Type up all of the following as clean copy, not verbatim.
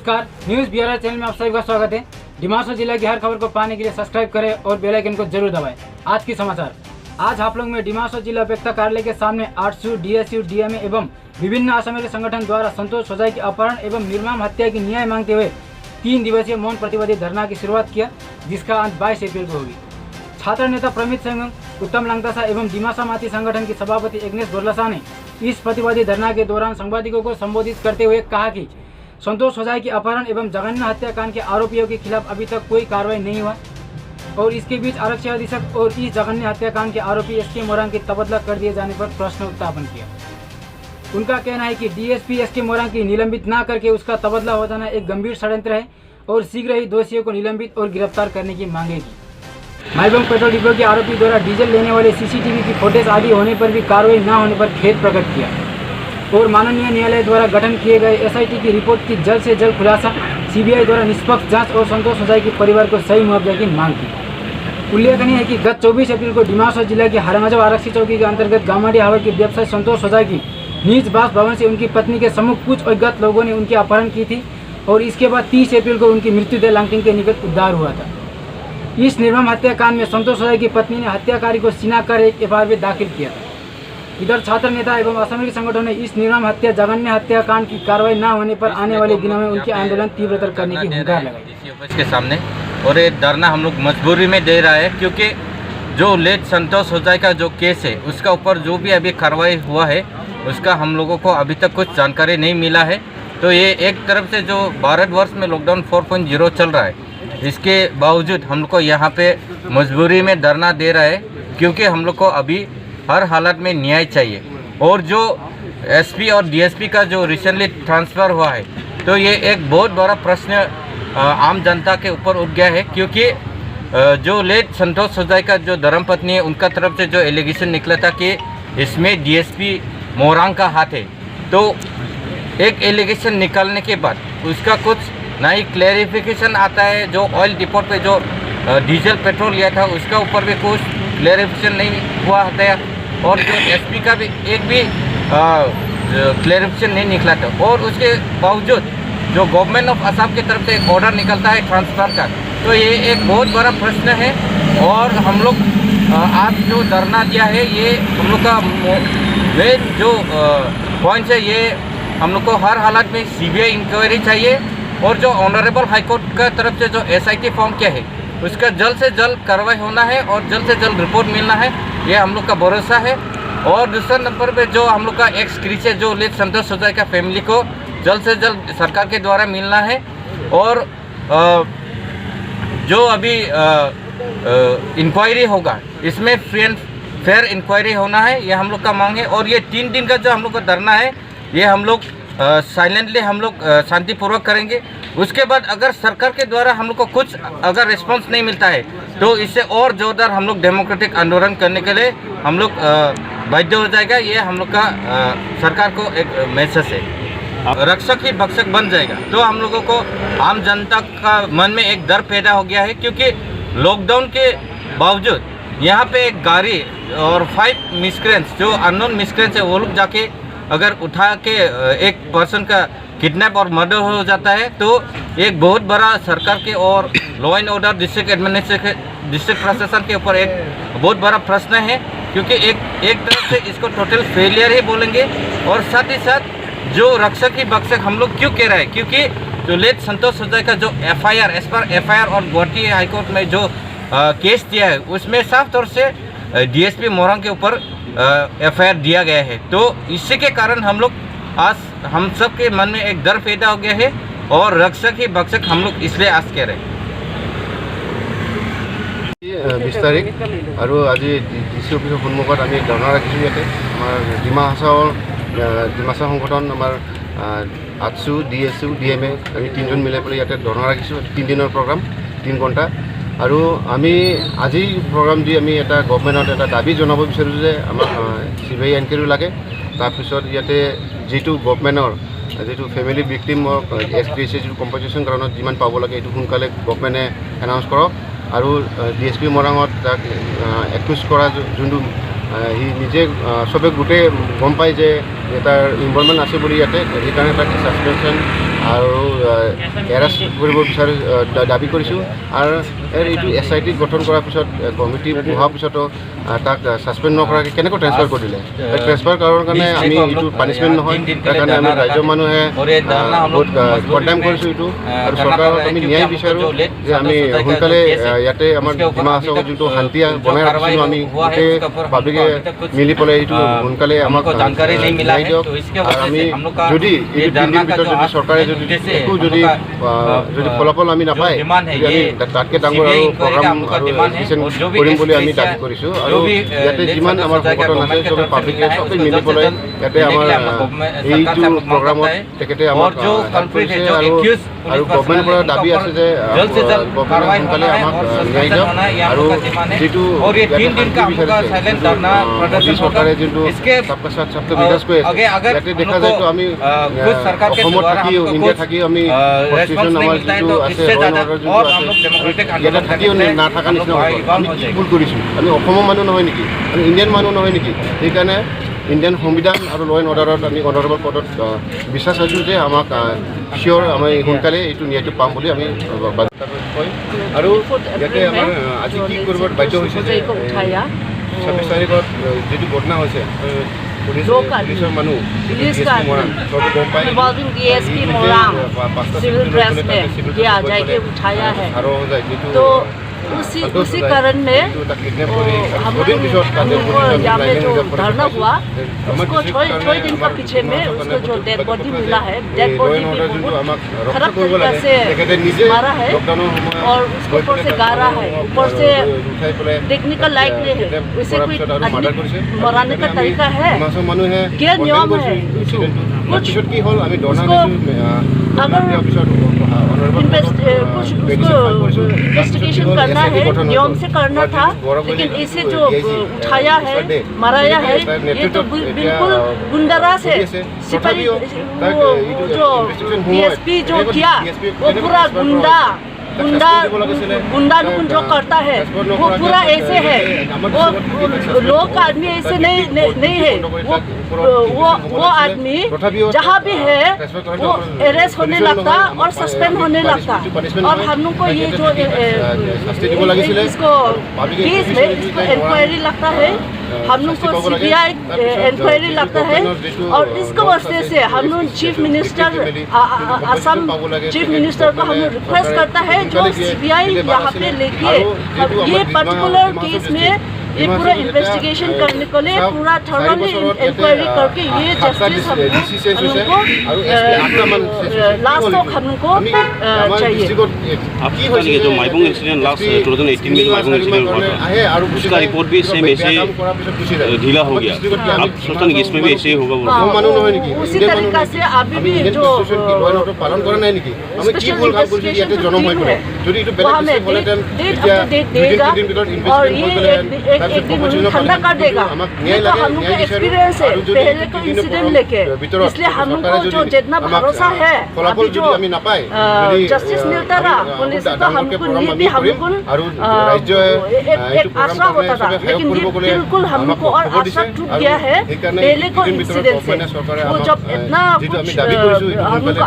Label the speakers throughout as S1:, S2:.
S1: नमस्कार, news Bihar channel में आप सभी का स्वागत है। डिमासा जिला की हर खबर को पाने के लिए सब्सक्राइब करें और बेल आइकन को जरूर दबाएं। आज की समाचार। आज आप लोग में डिमासा जिला अपेक्षा कार्यालय के सामने आरएसयू, डीएसयू, डीएमए एवं विभिन्न असामरिक संगठन द्वारा संतोष होजाई के अपहरण एवं निर्मम हत्या की न्याय मांगते हुए 3 दिवसीय मौन प्रतिवादी धरना की शुरुआत किया, जिसका अंत 22 अप्रैल को होगी। छात्र नेता प्रमित सिंह, उत्तम लंगतासा एवं डिमासा माती संगठन की सभापति एग्नेस गोरलासा ने इस प्रतिवादी धरना के दौरान सांबादिकों को संबोधित करते हुए कहा कि संतोष होजाई के अपहरण एवं जघन्य हत्याकांड के आरोपियों के खिलाफ अभी तक कोई कार्रवाई नहीं हुआ और इसके बीच आरक्षी अधीक्षक और इस जघन्य हत्याकांड के आरोपी एसके मोरांग के तबादला कर दिए जाने पर प्रश्न उत्थापन किया। उनका कहना है कि डीएसपी एसके मोरांग की निलंबित न करके उसका तबादला हो जाना एक गंभीर षड्यंत्र है और शीघ्र ही दोषियों को निलंबित और गिरफ्तार करने की मांगेगी। माईबंग पेट्रोल डिपो के आरोपी द्वारा डीजल लेने वाले सीसीटीवी की फुटेज आदि होने पर भी कार्रवाई न होने पर खेद प्रकट किया और माननीय न्यायालय द्वारा गठन किए गए एसआईटी की रिपोर्ट की जल्द से जल्द खुलासा, सीबीआई द्वारा निष्पक्ष जांच और संतोष होजाई के परिवार को सही मुआवजा की मांग की। उल्लेखनीय है कि गत 24 अप्रैल को डिमासा जिला के हरमजव आरक्षी चौकी के अंतर्गत गामाडी हावड़ के व्यवसायी संतोष होजाई की निज बासभवन से उनकी पत्नी के सम्मुख कुछ अज्ञात लोगों ने उनके अपहरण की थी और इसके बाद 30 अप्रैल को उनकी मृत्युदेह लांगटिंग के निकट उद्धार हुआ था। इस निर्मम हत्याकांड में संतोष होजाई की पत्नी ने हत्याकारी को शिनाख्त कर एक एफआईआर दाखिल किया था। इधर छात्र नेता एवं असामरिक संगठनों ने इस निर्मम हत्या जघन्य हत्याकांड की कार्रवाई न होने पर आने वाले दिनों में उनके आंदोलन तीव्रतर करने की हुंकार लगाई
S2: ऑफिस के सामने। और ये धरना हम लोग मजबूरी में दे रहा है क्योंकि जो लेट संतोष होजाई का जो केस है उसका ऊपर जो भी अभी कार्रवाई हुआ है उसका हम लोगों को अभी तक कुछ जानकारी नहीं मिला है। तो ये एक तरफ से जो भारतवर्ष में लॉकडाउन 4.0 चल रहा है, इसके बावजूद हम लोग को यहाँ पे मजबूरी में धरना दे रहा है क्योंकि हम लोग को अभी हर हालत में न्याय चाहिए। और जो एसपी और डीएसपी का जो रिसेंटली ट्रांसफ़र हुआ है तो ये एक बहुत बड़ा प्रश्न आम जनता के ऊपर उठ गया है क्योंकि जो लेट संतोष होजाई का जो धर्मपत्नी है उनका तरफ से जो एलिगेशन निकला था कि इसमें डीएसपी मोरांग का हाथ है, तो एक एलिगेशन निकालने के बाद उसका कुछ नई क्लैरिफिकेशन आता है। जो ऑयल डिपोट पे जो डीजल पेट्रोल लिया था उसका ऊपर भी कुछ क्लैरिफिकेशन नहीं हुआ था और जो एसपी का भी एक भी क्लैरिफिकेशन नहीं निकला था। और उसके बावजूद जो गवर्नमेंट ऑफ असम की तरफ से एक ऑर्डर निकलता है ट्रांसफ़र का, तो ये एक बहुत बड़ा प्रश्न है। और हम लोग आज जो धरना दिया है ये हम लोग का मेन जो पॉइंट है, ये हम लोग को हर हालत में सीबीआई इंक्वायरी चाहिए और जो ऑनरेबल हाईकोर्ट का तरफ से जो एसआईटी फॉर्म किया है उसका जल्द से जल्द कार्रवाई होना है और जल्द से जल्द रिपोर्ट मिलना है, ये हम लोग का भरोसा है। और दूसरा नंबर पे जो हम लोग का एक्स क्रीचर जो लेट संतोष होजाई का फैमिली को जल्द से जल्द सरकार के द्वारा मिलना है। और जो अभी इंक्वायरी होगा इसमें फ्री एंड फेयर इंक्वायरी होना है, ये हम लोग का मांग है। और ये 3 दिन का जो हम लोग का धरना है ये हम लोग साइलेंटली हम लोग शांतिपूर्वक करेंगे। उसके बाद अगर सरकार के द्वारा हम लोग को कुछ अगर रिस्पांस नहीं मिलता है तो इससे और जोरदार हम लोग डेमोक्रेटिक आंदोलन करने के लिए हम लोग बाध्य हो जाएगा। ये हम लोग का सरकार को एक मैसेज है। रक्षक ही भक्षक बन जाएगा तो हम लोगों को आम जनता का मन में एक डर पैदा हो गया है क्योंकि लॉकडाउन के बावजूद यहाँ पे एक गाड़ी और 5 मिसक्रेंट्स जो अननोन मिसक्रेंट्स है वो लोग जाके अगर उठा के एक पर्सन का किडनैप और मर्डर हो जाता है तो एक बहुत बड़ा सरकार के और लॉ एंड ऑर्डर डिस्ट्रिक्ट प्रशासन के ऊपर एक बहुत बड़ा प्रश्न है क्योंकि एक तरफ से इसको टोटल फेलियर ही बोलेंगे। और साथ ही साथ जो रक्षक ही भक्षक हम लोग क्यों कह रहे हैं क्योंकि जो लेट संतोष होजाई का जो एफआईआर एज पर एफआईआर और गुवाहाटी हाईकोर्ट में जो केस दिया है उसमें साफ तौर से डीएसपी मोरांग के ऊपर एफआईआर दिया गया है। तो इसी के कारण हम लोग आज हम सब के मन में एक डर पैदा हो गया है और रक्षक ही भक्षक हम लोग इसलिए आज कह रहे हैं।
S3: 20 तारिख और आज ডিসি অফিসৰ সন্মুখত আমি ধৰ্ণা ৰাখিছোঁ। ইয়াতে আমাৰ ডিমাছা সংগঠন আমাৰ আৰএছইউ, ডিএছইউ, ডিএমএ আমি 3জন মিলাই পেলাই ইয়াতে ধৰ্ণা ৰাখিছোঁ। 3 দিনৰ প্ৰগ্ৰাম 3 ঘণ্টা। আৰু আমি আজি প্ৰগ্ৰাম দি আমি এটা গভৰ্ণমেণ্টত এটা দাবী জনাব বিচাৰোঁ যে আমাক চিবিআই এনকুৱাৰী লাগে। তাৰপিছত ইয়াতে যিটো গভৰ্ণমেণ্টৰ যিটো ফেমিলি ভিক্টিমৰ এক্সক্ৰিচি যিটো কম্পেনচেশ্যন কাৰণত যিমান পাব লাগে এইটো সোনকালে গভৰ্ণমেণ্টে এনাউন্স কৰক। আৰু ডিএছপি মোৰাঙত তাক একুজ কৰা যোনটো সি নিজে চবে গোটেই গম পায় যে তাৰ ইনভলভমেণ্ট আছে বুলি ইয়াতে, সেইকাৰণে তাক ছাছপেনশ্যন আৰু এৰেষ্ট কৰিব বিচাৰি দাবী কৰিছোঁ। আৰু এইটো SIT গঠন কৰাৰ পিছত কমিটি বহাৰ পিছতো তাক ছাছপেণ্ড নকৰাকৈ কেনেকৈ ট্ৰেন্সফাৰ কৰি দিলে। ট্ৰেন্সফাৰ কৰাৰ কাৰণে আমি এইটো পানিছমেণ্ট নহয়, তাৰ কাৰণে আমি ৰাজ্যৰ মানুহে বহুত কণ্ডেম কৰিছোঁ এইটো। আৰু চৰকাৰক আমি ন্যায় বিচাৰোঁ যে আমি সোনকালে ইয়াতে আমাৰ ডিমা হাছাওত যোনটো শান্তি বনাই ৰাখিছিলোঁ, আমি গোটেই পাব্লিকে মিলি পেলাই এইটো সোনকালে আমাক ন্যায় দিয়ক। আৰু আমি যদি এই 3 দিনৰ ভিতৰত যদি চৰকাৰে যদি একো যদি ফলাফল আমি নাপায়, আমি তাতকৈ ডাঙৰ আৰু প্ৰগ্ৰাম আৰু এডুকেশ্যন কৰিম বুলি আমি দাবী কৰিছোঁ। আৰু ইয়াতে যিমান আমাৰ সংগঠন আছে চবে পাব্লিকে চবে মিলি পেলাই ইয়াতে আমাৰ এইটো প্ৰগ্ৰামত তেখেতে আমাক হেল্প কৰিছে। আৰু গভমেণ্টৰ পৰা দাবী আছে যে গভমেণ্টে সোনকালে আমাক ন্যায় দিয়ক। আৰু যিটো মোদী চৰকাৰে যোনটো সবকা সাথ সবকা বিকাশ কৰি আছে, ইয়াতে দেখা যায়তো আমি অসমত থাকি ইণ্ডিয়া থাকি আমি কনষ্টিটিউশ্যন আমাৰ যিটো আছে ইয়াতে থাকিও নাথাকা নিচিনা হৈ গ'ল। আমি কি ভুল কৰিছোঁ? আমি অসমৰ মানুহ নহয় নেকি? আমি ইণ্ডিয়ান মানুহ নহয় নেকি? সেইকাৰণে ইণ্ডিয়ান সংবিধান আৰু ল' এণ্ড অৰ্ডাৰত আমি অনাৰেবল পদত বিশ্বাস আছোঁ যে আমাক চিয়'ৰ আমি সোনকালে এইটো ন্যায়টো পাম বুলি আমি কয়। আৰু ইয়াতে আমাৰ আজি কি কৰিব বাধ্য হৈছে যে 26 তাৰিখত যিটো ঘটনা হৈছে পুলিচৰ মানুহ गम पाए
S4: revolving DSP Morang civil dress में किया जाके उठाया है। तो उसी कारण में हम लोग यहाँ पे जो धरना हुआ उसको 6 दिन का पीछे में उसको जो डेड बॉडी मिला है, डेड बॉडी भी बहुत खराब तरीके से मारा है और उसको ऊपर से गारा है, ऊपर से देखने का लायक नहीं है। उसे कोई मराने का तरीका है, क्या नियम है? कुछ इन्वेस्टिगेशन करना है, नियम से करना था, लेकिन इसे जो उठाया है, मराया है, ये तो बिल्कुल गुंडाराज है। सिपाही जो DSP जो किया वो पूरा गुंडा जो करता है वो पूरा ऐसे है। वो लोग का आदमी ऐसे नहीं है। वो आदमी जहाँ भी है वो अरेस्ट होने लगता और सस्पेंड होने लगता। और हम लोग को ये जो इसको केस है इसको इंक्वायरी लगता है, हम लोग को CBI इंक्वायरी लगता है। और इसको वजह से हम लोग chief minister Assam chief minister को हम लोग रिक्वेस्ट करता है जो CBI यहाँ पे लेके ये पर्टिकुलर केस में ये पूरा इन्वेस्टिगेशन करने के लिए पूरा थॉरली इंक्वायरी करके ये जस्टिस हम लोग को लास्ट तक हम लोग को चाहिए।
S5: आपकी जो माइबोंग इंसिडेंट लास्ट 2018 में जो माइबोंग इंसिडेंट हुआ था उसका रिपोर्ट भी सेम ऐसे ढीला हो गया। आप सोचते हैं कि इसमें भी ऐसे ही होगा?
S4: उसी तरीका से अभी भी जो
S3: पालन करा नहीं निकी हमें की भूल काम करছি ইয়াতে জনম হৈ পৰে যদি এটো বেলেগ কিছু হলেতেন এতিয়া 2-3 দিন ভিতৰত ইনভেস্টিগেশন
S4: एक दिन ठंडा कर देगा। हम लोग का एक्सपीरियंस है पहले का इंसिडेंट लेके, इसलिए हम लोग को जो जितना भरोसा है अभी जो जस्टिस मिलता रहा पुलिस को हम लोग को नहीं भी हम लोग को एक आशा होता था, लेकिन बिल्कुल हम लोग को और आशा टूट गया है पहले को इंसिडेंट से। वो जब इतना कुछ हम लोग को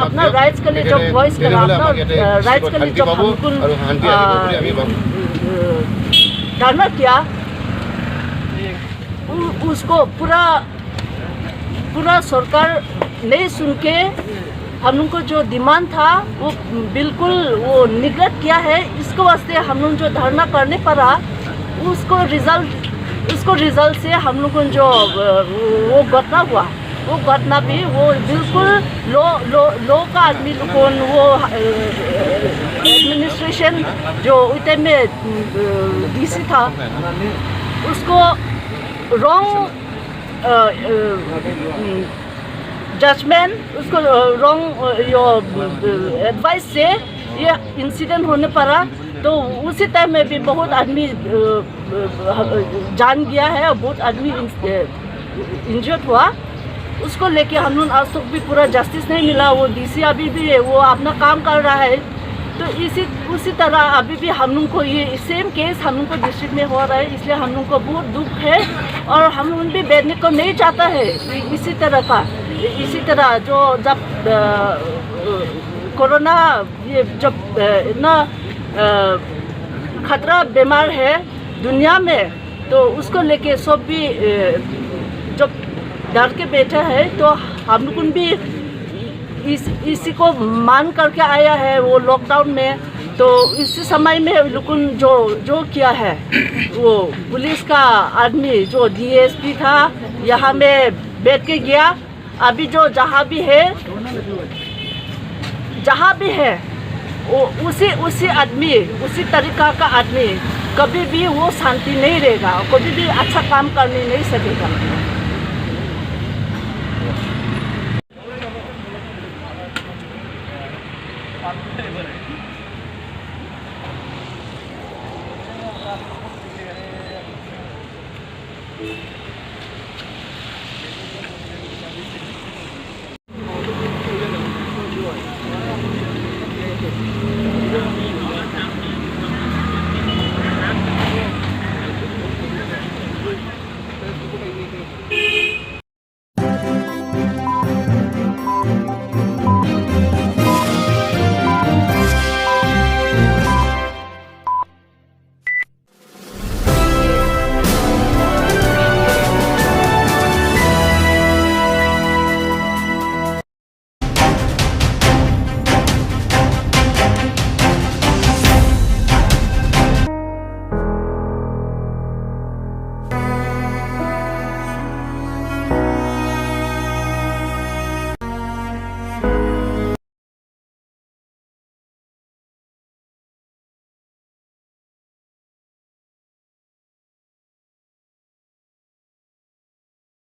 S4: अपना राइट्स के लिए जब वॉइस करा, अपना राइट्स के लिए जब हम लोग धरना किया उसको पूरा सरकार नहीं सुन के हम लोग को जो डिमांड था वो बिल्कुल वो निगलेक्ट किया है। इसको वास्ते हम लोग जो धरना करने पड़ा उसको रिजल्ट से हम लोग को जो वो घटना हुआ वो घटना भी वो बिल्कुल लो का आदमी लोग वो एडमिनिस्ट्रेशन जो उस टाइम में DC था उसको रॉन्ग जजमेंट उसको रॉन्ग एडवाइस से ये इंसिडेंट होने पड़ा। तो उसी टाइम में भी बहुत आदमी जान गया है और बहुत आदमी इंजर्ड हुआ। उसको लेके हम लोग आज तक भी पूरा जस्टिस नहीं मिला। वो DC अभी भी वो अपना काम कर रहा है। तो उसी तरह अभी भी हम लोग को ये सेम केस हम लोग को डिस्ट्रिक्ट में हो रहा है, इसलिए हम लोग को बहुत दुख है और हम लोग भी बैठने को नहीं चाहता है। इसी तरह जो जब कोरोना ये जब इतना खतरा बीमार है दुनिया में, तो उसको लेके सब भी जब डर के बैठे हैं, तो हम लोग भी इसी को मान करके आया है वो लॉकडाउन में। तो इसी समय में लोग जो किया है, वो पुलिस का आदमी जो DSP था यहाँ में बैठ के गया। अभी जो जहाँ भी है वो उसी आदमी, उसी तरीका का आदमी कभी भी वो शांति नहीं रहेगा, कभी भी अच्छा काम करने नहीं सकेगा।